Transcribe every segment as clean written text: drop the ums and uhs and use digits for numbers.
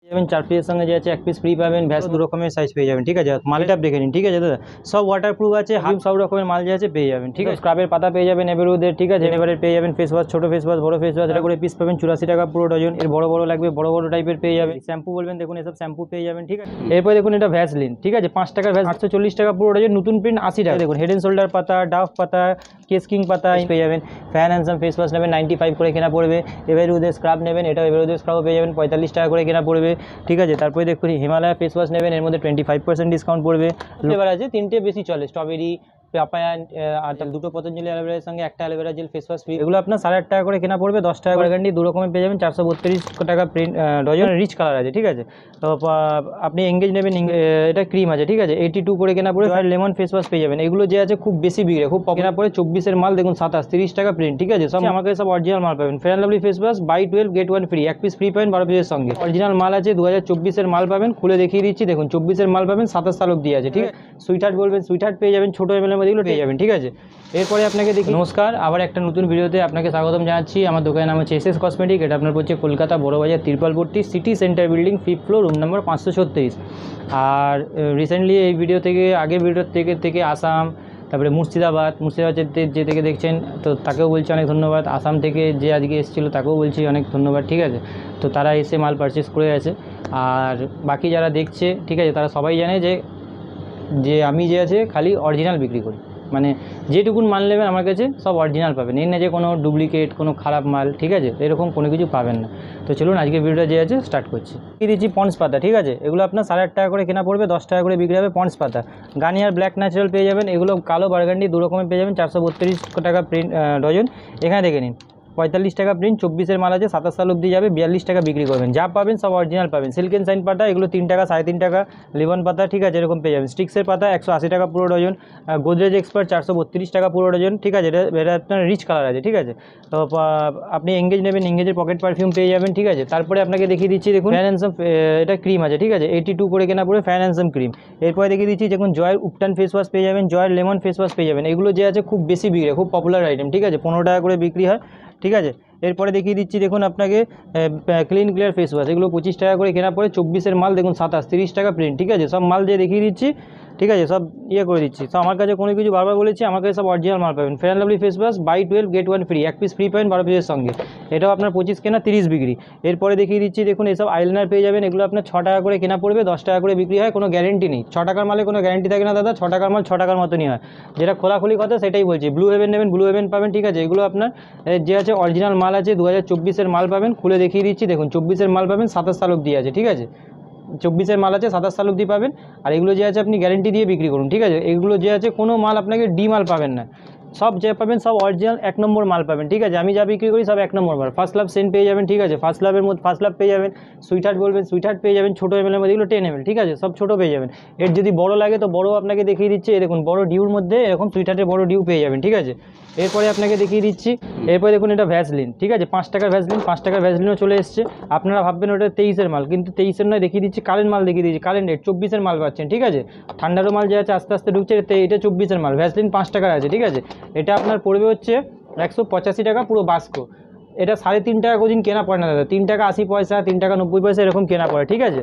যাবেন 4 পিসের সঙ্গে যে আছে 1 পিস ফ্রি পাবেন, ভ্যাস 2 রকমের সাইজ পেয়ে যাবেন। ঠিক আছে, মালটা দেখে নিন। ঠিক আছে দাদা, সব ওয়াটারপ্রুফ আছে, হাফ সব রকমের মাল যে আছে পেয়ে যাবেন। ঠিক আছে, স্ক্রাবের পাতা পেয়ে যাবেন এভেরউদের। ঠিক আছে, এবারে পেয়ে যাবেন ফেস ওয়াশ, ছোট ফেস ওয়াশ, বড় ফেস ওয়াশ, এটা করে পিস পাবেন 84 টাকা পুরো ডজন। এর বড় বড় লাগবে, বড় বড় টাইপের পেয়ে যাবেন। শ্যাম্পু বলবেন, দেখুন এসব শ্যাম্পু পেয়ে যাবেন। ঠিক আছে, এরপরে দেখুন এটা ভ্যাসলিন। ঠিক আছে, 5 টাকার ভ্যাস 840 টাকা পুরো ডজন, নতুন প্রিন্ট 80 টাকা। দেখুন হেড এন্ড শোল্ডার পাতা, ডাফ পাতা, কেস কিং পাতা পেয়ে যাবেন। ফ্যান হ্যান্ডসাম ফেস ওয়াশ নেবেন 95 করে কেনা পড়বে। এভেরউদের স্ক্রাব নেবেন, এটা এভেরউদের স্ক্রাবও পেয়ে যাবেন 45 টাকা করে কেনা পড়বে। ঠিক আছে, তারপরে দেখুন হিমালয়া ফেস ওয়াশ নেবেন, এর মধ্যে 25% ডিসকাউন্ট পড়বে। ফ্লেভার আছে, 3টে বেশি চলে, স্ট্রবেরি, পাপায়া, আর 2টো পতঞ্জলি অ্যালোভেরার সঙ্গে একটা aloe vera gel face wash free. এগুলো আপনার 8.5 টাকা করে কেনা পড়বে, 10 টাকা করে গ্যারান্টি, 2 রকমের পেয়ে যাবেন। 432 টাকা প্রিন্ট ডজন, রিচ কালার আছে। ঠিক আছে, তো আপনি এঙ্গেজ নেবেন, এটা ক্রিম আছে। ঠিক আছে, 82 করে কেনা পড়বে। আর লেমন ফেস ওয়াশ পেয়ে যাবেন। এগুলো যে আছে খুব বেশি বিক্রি, খুব কেনা পড়ে 24-এর মাল, দেখুন 30 টাকা প্রিন্ট। ঠিক আছে, সব আমাকে সব অরিজিনাল মাল পাবেন। Fair lovely face wash buy 12 get 1 free, 1 piece free পাবেন 12 পিসের সঙ্গে। অরিজিনাল মাল আছে, 2024-এর মাল পাবেন, খুলে দেখিয়ে দিচ্ছি। দেখুন 24-এর মাল পাবেন, 27 সাল অব্দি আছে। ঠিক আছে, সুইট হার্ট বলবেন, সুইট হার্ট পেয়ে যাবেন, ছোটো এমএলের মধ্যে এগুলো পেয়ে যাবেন। ঠিক আছে, এরপরে আপনাকে দেখি। নমস্কার, আবার একটা নতুন ভিডিওতে আপনাকে স্বাগতম জানাচ্ছি। আমার দোকানের নাম হচ্ছে এসএস কসমেটিক। এটা আপনার পড়ছে Kolkata Burrabazar Tirpalpatti city centre building, 5th floor, room number 536। আর রিসেন্টলি এই ভিডিও থেকে, আগের ভিডিও থেকে আসাম, তারপরে মুর্শিদাবাদ যে থেকে দেখছেন, তো তাকেও বলছি অনেক ধন্যবাদ। আসাম থেকে যে আজকে এসেছিলো তাকেও বলছি অনেক ধন্যবাদ। ঠিক আছে, তো তারা এসে মাল পারচেস করে আছে। আর বাকি যারা দেখছে, ঠিক আছে, তারা সবাই জানে যে আমি যে আছে খালি অরিজিনাল বিক্রি করি, মানে যেটুকুন মাল নেবেন আমার কাছে সব অরিজিনাল পাবেন, এই না যে কোনো ডুপ্লিকেট, কোনো খারাপ মাল। ঠিক আছে, এরকম কোনো কিছু পাবেন না। তো চলুন আজকে ভিডিওটা যে আছে স্টার্ট করছি। দিচ্ছি পন্স পাতা। ঠিক আছে, এগুলো আপনার 8.5 টাকা করে কেনা পড়বে, 10 টাকা করে বিক্রি হবে। পন্স পাতা, গার্নিয়ার ব্ল্যাক ন্যাচারাল পেয়ে যাবেন। এগুলো কালো বার্গান্ডি 2 রকমের পেয়ে যাবেন, 432 টাকা প্রিন্ট ডজন। এখানে দেখে নিন 45 টাকা প্রিন্ট, 24-এর মাল আছে, 27 সাল অব্দি যাবে, 42 টাকা বিক্রি করবেন। যা পাবেন সব অরিজিনাল পাবেন। সিল্ক এন্ড সাইন পাতা, এগুলো 3 টাকা, 3.5 টাকা। লিবন পাতা, ঠিক আছে, এরকম পেয়ে যাবেন। স্টিক্সের পাতা 180 টাকা পুরো ডজন। গোদরেজ এক্সপার্ট 432 টাকা পুরো ডজন। ঠিক আছে, এটা আপনার রিচ কালার আছে। ঠিক আছে, তো আপনি এঙ্গেজ নেবেন, এঙ্গেজের পকেট পারফিউম পেয়ে যাবেন। ঠিক আছে, তারপরে আপনাকে দেখিয়ে দিচ্ছি, দেখুন ফ্যান হ্যান্ডসাম, এটা ক্রিম আছে। ঠিক আছে, 82 করে কেনা পড়ে ফ্যান হ্যান্ডসাম ক্রিম। এরপরে দেখিয়ে দিচ্ছি, দেখুন জয়ের উপটান ফেস ওয়াশ পেয়ে যাবেন, জয়ের লেমন ফেস ওয়াশ পেয়ে যাবেন। এগুলো যে আছে খুব বেশি বিক্রি, খুব পপুলার আইটেম। ঠিক আছে, 15 টাকা করে বিক্রি হয়। ঠিক আছে, এরপরে দেখিয়ে দিচ্ছি, দেখুন আপনাকে ক্লিন ক্লিয়ার ফেস ওয়াশ, এগুলো 25 টাকা করে কেনা পড়ে, 24-এর মাল, দেখুন 30 টাকা প্রিন্ট। ঠিক আছে, সব মাল দিয়ে দেখিয়ে দিচ্ছি। ঠিক আছে, সব করে দিচ্ছি। তো আমার কাছে কোনো কিছু বারবার বলেছি, আমার কাছে সব অরিজিনাল মাল পাবেন। Fair lovely face wash buy 12 get 1 free, 1 piece free পাবেন 12 পিসের সঙ্গে। এটাও আপনার 25 কেনা, 30 বিক্রি। এরপরে দেখিয়ে দিচ্ছি, দেখুন এসব আইলাইনার পেয়ে যাবেন। এগুলো আপনার 6 টাকা করে কেনা পড়বে, 10 টাকা করে বিক্রি হয়, কোনো গ্যারেন্টি নেই। 6 টাকার মালে কোনো গ্যারেন্টি থাকে না দাদা, 6 টাকার মাল 6 টাকার মতনই হয়, যেটা খোলাখুলি কথা সেটাই বলছি। ব্লু হেভেন নেবেন, ব্লু হেভেন পাবেন। ঠিক আছে, এগুলো আপনার যে আছে অরিজিনাল মাল আছে, 2024-এর মাল পাবেন, খুলে দেখিয়ে দিচ্ছি। দেখুন 24-এর মাল পাবেন, 27 সাল অব্দি আছে। ঠিক আছে, 24-এর মাল আছে, 27 সাল অব্দি পাবেন। আর এগুলো যে আছে আপনি গ্যারেন্টি দিয়ে বিক্রি করুন। ঠিক আছে, এগুলো যে আছে কোনো মাল আপনাকে ডি মাল পাবেন না, সব যে পাবেন সব অরিজিনাল 1 নম্বর মাল পাবেন। ঠিক আছে, আমি যা বিক্রি করি সব 1 নম্বর মাল। ফার্স্ট লাভ সেন্ট পেয়ে যাবেন। ঠিক আছে, ফার্স্ট লাভের মধ্যে ফার্স্ট লাভ পেয়ে যাবেন। সুইট হার্ট বলবেন, সুইট হার্ট পেয়ে যাবেন, ছোটো এমএলের মধ্যে, এগুলো 10 ml। ঠিক আছে, সব ছোটো পেয়ে যাবেন। এর যদি বড় লাগে তো বড় আপনাকে দেখিয়ে দিচ্ছি। দেখুন বড় ডিউর মধ্যে এরকম সুইট হার্টের বড় ডিউ পেয়ে যাবেন। ঠিক আছে, এরপরে আপনাকে দেখিয়ে দিচ্ছি। এরপরে দেখুন এটা ভ্যাসলিন। ঠিক আছে, 5 টাকার ভ্যাসলিন, 5 টাকার ভ্যাসলিনও চলে এসছে। আপনারা ভাববেন ওটা 23-এর মাল, কিন্তু 23-এর নয়, দেখিয়ে দিচ্ছি কারেন্ট মাল, দেখিয়ে দিচ্ছি কারেন্ট রেট, 24-এর মাল পাচ্ছেন। ঠিক আছে, ঠান্ডারও মাল যে আছে আস্তে আস্তে ঢুকছে, এটা 24-এর মাল। ভ্যাসলিন 5 টাকার আছে। ঠিক আছে, এটা আপনার পড়বে হচ্ছে 185 টাকা পুরো বাস্ক। এটা 3.5 টাকা কোদিন কেনা পড়ে না দাদা, 3 টাকা 80 পয়সা, 3 টাকা 90 পয়সা এরকম কেনা পড়ে। ঠিক আছে,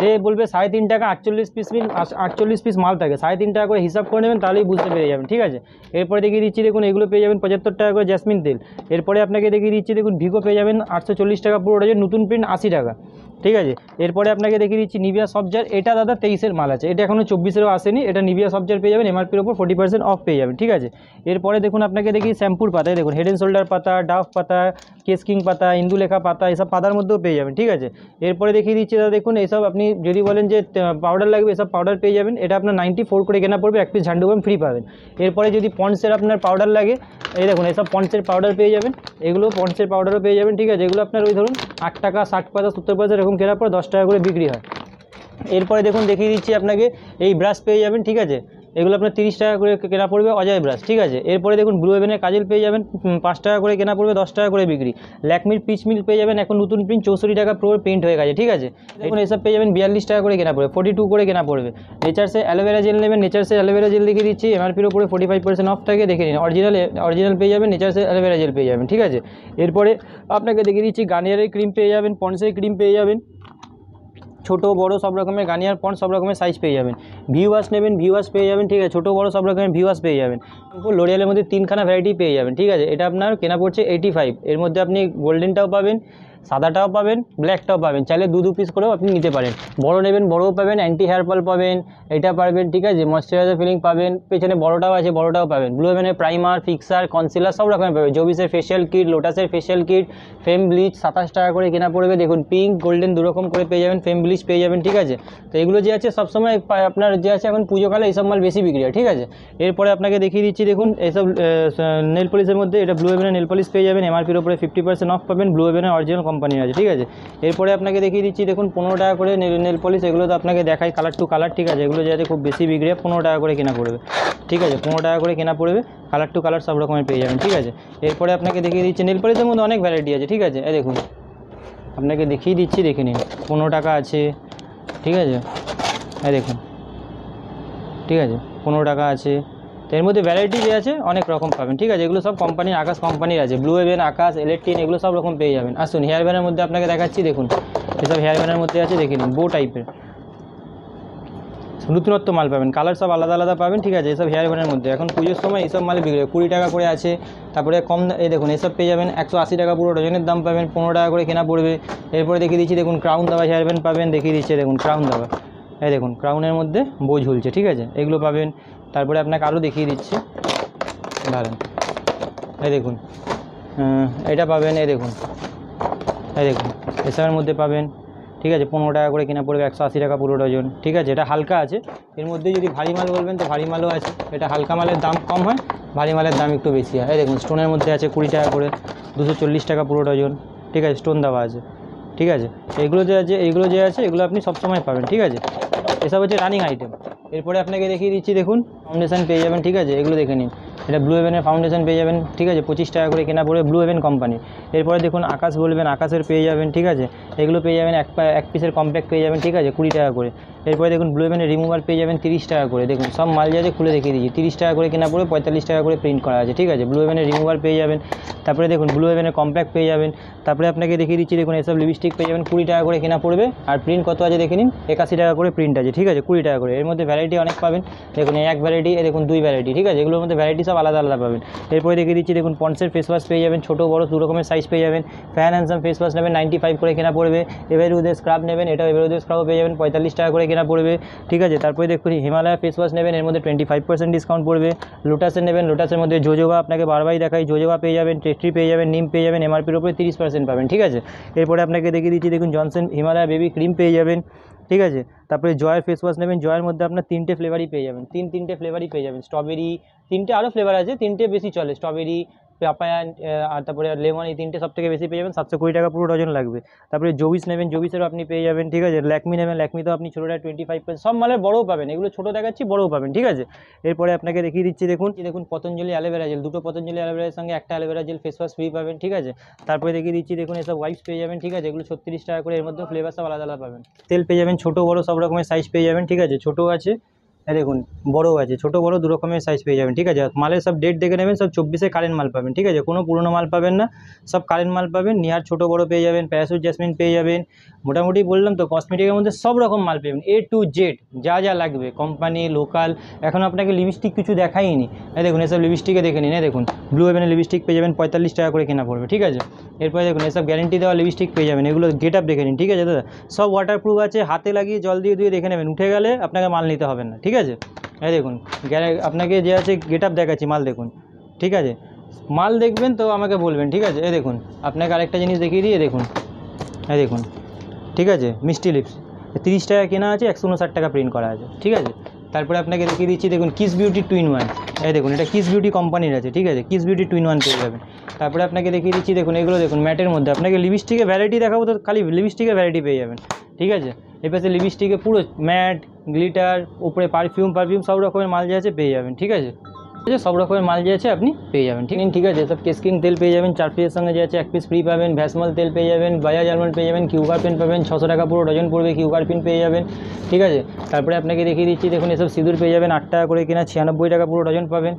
যে বলবে 3.5 টাকা 48 পিস মাল থাকে, 3.5 টাকা করে হিসাব করে নেবেন, তাহলেই বুঝতে পেরে যাবেন। ঠিক আছে, এরপরে দেখিয়ে দিচ্ছি, দেখুন এগুলো পেয়ে যাবেন 75 টাকা করে জেসমিন তেল। এরপরে আপনাকে দেখিয়ে দিচ্ছি, দেখুন ভিগো পেয়ে যাবেন 840 টাকা পুরো ডজন, নতুন প্রিন্ট 80 টাকা। ঠিক আছে, এরপরে আপনাকে দেখিয়ে দিচ্ছি নিভিয়া সফটজার। এটা দাদা 23-এর মাল আছে, এটা এখনও 24-এরও আসেনি। এটা নিভিয়া সফটজার পেয়ে যাবেন, এমআরপির ওপর 40% অফ পেয়ে যাবেন। ঠিক আছে, এরপরে দেখুন আপনাকে দেখি শ্যাম্পুর পাতায়, দেখুন হেড এন্ড শোল্ডার পাতা, ডাফ পাতা, কেস কিং পাতা, ইন্দুলেখা পাতা, এসব পাতার মধ্যেও পেয়ে যাবেন। ঠিক আছে, এরপরে দেখিয়ে দিচ্ছি দাদা, দেখুন এইসব আপনি যদি বলেন যে পাউডার লাগবে, এসব পাউডার পেয়ে যাবেন। এটা আপনার 94 করে কেনা পড়বে, 1 পিস ঝান্ডুবাম ফ্রি পাবেন। এরপরে যদি পন্ডসের আপনার পাউডার লাগে, এই দেখুন এসব পন্ডসের পাউডার পেয়ে যাবেন, এগুলো পন্ডসের পাউডারও পেয়ে যাবেন। ঠিক আছে, এগুলো আপনার ওই ধরুন 8 টাকা 60 পয়সা 70 পয়সা এরকম কেনার পর 10 টাকা করে বিক্রি হয়। এরপরে দেখুন দেখিয়ে দিচ্ছি আপনাকে এই ব্রাশ পেয়ে যাবেন। ঠিক আছে, এগুলো আপনার 30 টাকা করে কেনা পড়বে, অজয় ব্রাশ। ঠিক আছে, এরপরে দেখুন ব্লু হেভেনের কাজল পেয়ে যাবেন, 5 টাকা করে কেনা পড়বে, 10 টাকা করে বিক্রি। ল্যাকমির পিচ মিল্ক পেয়ে যাবেন, এখন নতুন প্রিন্ট 64 টাকা পুরো প্রিন্ট হয়ে গেছে। ঠিক আছে, দেখুন এসব পেয়ে যাবেন 42 টাকা করে কেনা পড়বে, 42 করে কেনা পড়বে। নেচার্সের অ্যালোভেরা জেল নেবেন, নেচার্সের অ্যালোভেরা জেল দেখিয়ে দিচ্ছি, এমআরপির উপরে 45% অফ থাকে, দেখে নিন। অরিজিনাল পেয়ে যাবেন, নেচার্সের অ্যালোভেরা জেল পেয়ে যাবেন। ঠিক আছে, এরপরে আপনাকে দেখিয়ে দিচ্ছি গার্নিয়ারের ক্রিম পেয়ে যাবেন, পন্ডসের ক্রিম পেয়ে যাবেন। ছোটো বড় সব রকমের গার্নিয়ার পন্ড সব রকমের সাইজ পেয়ে যাবেন। ভি ওয়াশ নেবেন, ভি ওয়াশ পেয়ে যাবেন, ঠিক আছে, ছোটো বড় সব রকমের ভি ওয়াশ পেয়ে যাবেন। লোরিয়ালের মধ্যে 3খানা ভ্যারাইটি পেয়ে যাবেন, ঠিক আছে। এটা আপনার কেনা পড়ছে 85। এর মধ্যে আপনি গোল্ডেনটাও পাবেন, সাদাটাও পাবেন, ব্ল্যাকটাও পাবেন, চাইলে দু পিস করেও আপনি নিতে পারেন। বড় নেবেন বড়ও পাবেন, অ্যান্টি হেয়ার ফল পাবেন, এটা পাবেন, ঠিক আছে, ময়শ্চারাইজার ফিলিং পাবেন, পেছনে বড়টাও আছে, বড়টাও পাবেন। ব্লু হেভেনের প্রাইমার, ফিক্সার, কনসিলার সব রকমের পাবেন। জবিসের ফেশিয়াল কিট, লোটাসের ফেশিয়াল কিট, ফেম ব্লিচ 27 টাকা করে কেনা পড়বে। দেখুন পিঙ্ক গোল্ডেন দুরকম করে পেয়ে যাবেন, ফেম ব্লিচ পেয়ে যাবেন, ঠিক আছে। তো এগুলো যে আছে সবসময় আপনার যে আছে এখন পুজোকালে এইসব মাল বেশি বিক্রি হয়, ঠিক আছে। এরপরে আপনাকে দেখিয়ে দিচ্ছি, দেখুন এইসব নেল পলিশের মধ্যে এটা ব্লু হেভেনের নেল পলিশ পেয়ে যাবেন, এমআরপির উপরে 50% অফ পাবেন, ব্লু হেভেনের অরিজিনাল কোম্পানির আছে, ঠিক আছে। এরপরে আপনাকে দেখিয়ে দিচ্ছি, দেখুন 15 টাকা করে নেল পলিশ, এগুলো তো আপনাকে দেখাই কালার টু কালার, ঠিক আছে। এগুলো যাতে খুব বেশি বিক্রি হয় 15 টাকা করে কেনা পড়বে, ঠিক আছে, 15 টাকা করে কেনা পড়বে, কালার টু কালার সব রকমের পেয়ে যাবেন, ঠিক আছে। এরপরে আপনাকে দেখিয়ে দিচ্ছি নেল পলিশের মধ্যে অনেক ভ্যারাইটি আছে, ঠিক আছে। এই দেখুন আপনাকে দেখিয়ে দিচ্ছি, দেখে নিন। 15 টাকা আছে, ঠিক আছে, এই দেখুন, ঠিক আছে, 15 টাকা আছে। তো এর মধ্যে ভ্যারাইটি যে আছে অনেক রকম পাবেন, ঠিক আছে। এগুলো সব কোম্পানির, আকাশ কোম্পানির আছে, ব্লু হেভেন, আকাশ, ইলেকট্রিন, এগুলো সব রকম পেয়ে যাবেন। আসুন হেয়ার ব্যানের মধ্যে আপনাকে দেখাচ্ছি, দেখুন এসব হেয়ার ব্যানের মধ্যে আছে, দেখে নিন, বো টাইপের নতুনত্ব মাল পাবেন, কালার সব আলাদা আলাদা পাবেন, ঠিক আছে। এসব হেয়ার ব্যানের মধ্যে এখন পুজোর সময় এইসব মাল বিক্রি হয় 20 টাকা করে আছে। তারপরে কম এই দেখুন এসব পেয়ে যাবেন 180 টাকা পুরো ডজনের দাম পাবেন, 15 টাকা করে কেনা পড়বে। এরপরে দেখিয়ে দিচ্ছি, দেখুন ক্রাউন দাবা হেয়ার ব্যান্ড পাবেন, দেখিয়ে দিচ্ছি, দেখুন ক্রাউন দাবা, এই দেখুন ক্রাউনের মধ্যে বো ঝুলছে, ঠিক আছে, এগুলো পাবেন। তারপরে আপনাকে আরও দেখিয়ে দিচ্ছি, দাঁড়ান, এই দেখুন এটা পাবেন, এই দেখুন এসবের মধ্যে পাবেন, ঠিক আছে, 15 টাকা করে কেনা পড়বে, 180 টাকা পুরো ডজন, ঠিক আছে। এটা হালকা আছে, এর মধ্যে যদি ভারী মাল বলবেন তো ভারী মালও আছে। এটা হালকা মালের দাম কম হয়, ভারী মালের দাম একটু বেশি হয়। এই দেখুন স্টোনের মধ্যে আছে 20 টাকা করে, 240 টাকা পুরো ডজন, ঠিক আছে, স্টোন দেওয়া আছে, ঠিক আছে। এগুলো যে আছে এগুলো আপনি সবসময় পাবেন, ঠিক আছে। এসব হচ্ছে রানিং আইটেম। এরপরে আপনাকে দেখিয়ে দিচ্ছি, দেখুন ফাউন্ডেশন পেয়ে যাবেন, ঠিক আছে, এগুলো দেখে নিন। এটা ব্লু হেভেনের ফাউন্ডেশন পেয়ে যাবেন, ঠিক আছে, 25 টাকা করে কেনা পড়বে, ব্লু হেভেন কোম্পানি। এরপরে দেখুন আকাশ বলবেন, আকাশের পেয়ে যাবেন, ঠিক আছে, এগুলো পেয়ে যাবেন এক পিসের কম্প্যাক্ট পেয়ে যাবেন, ঠিক আছে, 20 টাকা করে। এরপরে দেখুন ব্লু হেভেনের রিমুভার পেয়ে যাবেন 30 টাকা করে। দেখুন সব মাল যে আছে খুলে দেখিয়ে দিচ্ছি, 30 টাকা করে কেনা পড়বে, 45 টাকা করে প্রিন্ট করা আছে, ঠিক আছে। ব্লু হেভেনের রিমুভার পেয়ে যাবেন। তারপরে দেখুন ব্লু হেভেনের কম্প্যাক্ট পেয়ে যাবেন। তারপরে আপনাকে দেখিয়ে দিচ্ছি, দেখুন এসব লিপস্টিক পেয়ে যাবেন 20 টাকা করে কেনা পড়বে, আর প্রিন্ট কত আছে দেখে নিন, 81 টাকা করে প্রিন্ট আছে, ঠিক আছে, 20 টাকা করে। এর মধ্যে ভ্যারাইটি অনেক পাবেন, দেখুন এক ভ্যারাইটি, দেখুন 2 ভ্যারাইটি, ঠিক আছে, এগুলোর মধ্যে ভ্যারাইটি সব আলাদা আলাদা পাবেন। এরপরে দেখিয়ে দিচ্ছি, দেখুন পন্ডসের ফেস ওয়াশ পেয়ে যাবেন, ছোটো বড় দু রকমের সাইজ পেয়ে যাবেন। ফ্যান হ্যান্ডসাম ফেস ওয়াশ নেবেন 95 করে কেনা পড়বে। এভারউডের স্ক্রাব নেবেন, এটা এভারউডের স্ক্রাবও পেয়ে যাবেন 45 টাকা করে কেনা পড়বে, ঠিক আছে। তারপরে দেখুন হিমালয়া ফেস ওয়াশ নেবেন, এর মধ্যে 25% ডিসকাউন্ট পড়বে। লোটাসের নেবেন, লোটাসের মধ্যে জোজোবা, আপনাকে বারবারই দেখাই, জোজোবা পেয়ে যাবেন, টেট্রি পেয়ে যাবেন, নিম পেয়ে যাবেন, এমআরপির উপরে 30% পাবেন, ঠিক আছে। এরপরে আপনাকে দেখিয়ে দিচ্ছি, দেখুন জনসন হিমালয়া বেবি ক্রিম পেয়ে যাবেন, ঠিক আছে। তারপরে জয়ের ফেস ওয়াশ নেবেন, জয়ের মধ্যে আপনার 3টে ফ্লেভারই পেয়ে যাবেন, তিনটে ফ্লেভারই পেয়ে যাবেন, স্ট্রবেরি, 3টে আরও ফ্লেভার আছে, 3টে বেশি চলে, স্ট্রবেরি, পাপায়া আর তারপরে লেমন, এই 3টে সবথেকে বেশি পেয়ে যাবেন, 720 টাকা পুরো ডজন লাগবে। তারপরে জবিস নেবেন, জবিসেরও আপনি পেয়ে যাবেন, ঠিক আছে। ল্যাকমি নেবেন, ল্যাকমিতেও আপনি ছোটোটা 25%, সব মালের বড়ও পাবেন, এগুলো ছোটো দেখাচ্ছি, বড়ও পাবেন, ঠিক আছে। এরপরে আপনাকে দেখিয়ে দিচ্ছি, দেখুন পতঞ্জলি অ্যালোভেরা জেল, 2টো পতঞ্জলি অ্যালোভেরার সঙ্গে একটা aloe vera gel face wash free পাবেন, ঠিক আছে। তারপরে দেখিয়ে দিচ্ছি, দেখুন এসব ওয়াইপস পেয়ে যাবেন, ঠিক আছে, এগুলো 36 টাকা করে, এর মধ্যে ফ্লেভার সব আলাদা আলাদা পাবেন। তেল পেয়ে যাবেন ছোটো বড়ো সব রকমের সাইজ পেয়ে যাবেন, ঠিক আছে, ছোটো আছে, দেখুন বড়ও আছে, ছোটো বড়ো দু রকমের সাইজ পেয়ে যাবেন, ঠিক আছে। মালের সব ডেট দেখে নেবেন, সব 24-এ কারেন্ট মাল পাবেন, ঠিক আছে, কোনো পুরোনো মাল পাবেন না, সব কারেন্ট মাল পাবেন। নিয়ার ছোটো বড়ো পেয়ে যাবেন, প্যারাসুট জেসমিন পেয়ে যাবেন, মোটামুটি বললাম তো কসমেটিকের মধ্যে সব রকম মাল পেয়ে যাবেন, A to Z যা যা লাগবে, কোম্পানি লোকাল। এখন আপনাকে লিপস্টিক কিছু দেখাইনি, দেখুন এসব লিপস্টিকে দেখে নিন, দেখুন ব্লু হেভেনের লিপস্টিক পেয়ে যাবেন 45 টাকা করে কেনা পড়বে, ঠিক আছে। এরপরে দেখুন এসব গ্যারেন্টি দেওয়া লিপস্টিক পেয়ে যাবেন, এগুলো গেট আপ দেখে নিন, ঠিক আছে দাদা, সব ওয়াটারপ্রুফ আছে, হাতে লাগিয়ে জল দিয়ে ধুয়ে দেখে নেবেন, উঠে গেলে আপনাকে মাল নিতে হবে না, ঠিক আছে। এই দেখুন আপনাকে যে আছে গেট আপ দেখাচ্ছি, মাল দেখুন, ঠিক আছে, মাল দেখবেন তো আমাকে বলবেন, ঠিক আছে। এই দেখুন আপনাকে আরেকটা জিনিস দেখিয়ে দিয়ে, দেখুন এই দেখুন, ঠিক আছে, মিষ্টি লিপস 30 টাকা কেনা আছে, 159 টাকা প্রিন্ট করা আছে, ঠিক আছে। তারপরে আপনাকে দেখিয়ে দিচ্ছি, দেখুন কিস বিউটি 2-in-1, এই দেখুন এটা কিস বিউটি কোম্পানির আছে, ঠিক আছে, কিস বিউটি 2-in-1 পেয়ে যাবেন। তারপরে আপনাকে দেখিয়ে দিচ্ছি, দেখুন এগুলো দেখুন ম্যাটের মধ্যে, আপনাকে লিপস্টিকের ভ্যারাইটি দেখাবো তো খালি লিপস্টিকের ভ্যারাইটি পেয়ে যাবেন, ঠিক আছে। এই পাশে লিপস্টিকে পুরো ম্যাট, গ্লিটার, উপরে পারফিউম সব রকমের মাল যে আছে পেয়ে যাবেন, ঠিক আছে, সব রকমের মাল যে আছে আপনি পেয়ে যাবেন, ঠিক আছে। সব কেসকিং তেল পেয়ে যাবেন 4 পিসের সঙ্গে, যে আছে 1 পিস ফ্রি পাবেন। ভ্যাসমল তেল পেয়ে যাবেন, বাজাজ আলমন্ড পেয়ে যাবেন, কিউগার পেন পাবেন, 600 টাকা পুরো ডজন পড়বে, কিউগার পেন পেয়ে যাবেন, ঠিক আছে। তারপরে আপনাকে দেখিয়ে দিচ্ছি, দেখুন এসব সিঁদুর পেয়ে যাবেন 8 টাকা করে কেনা, 96 টাকা পুরো ডজন পাবেন।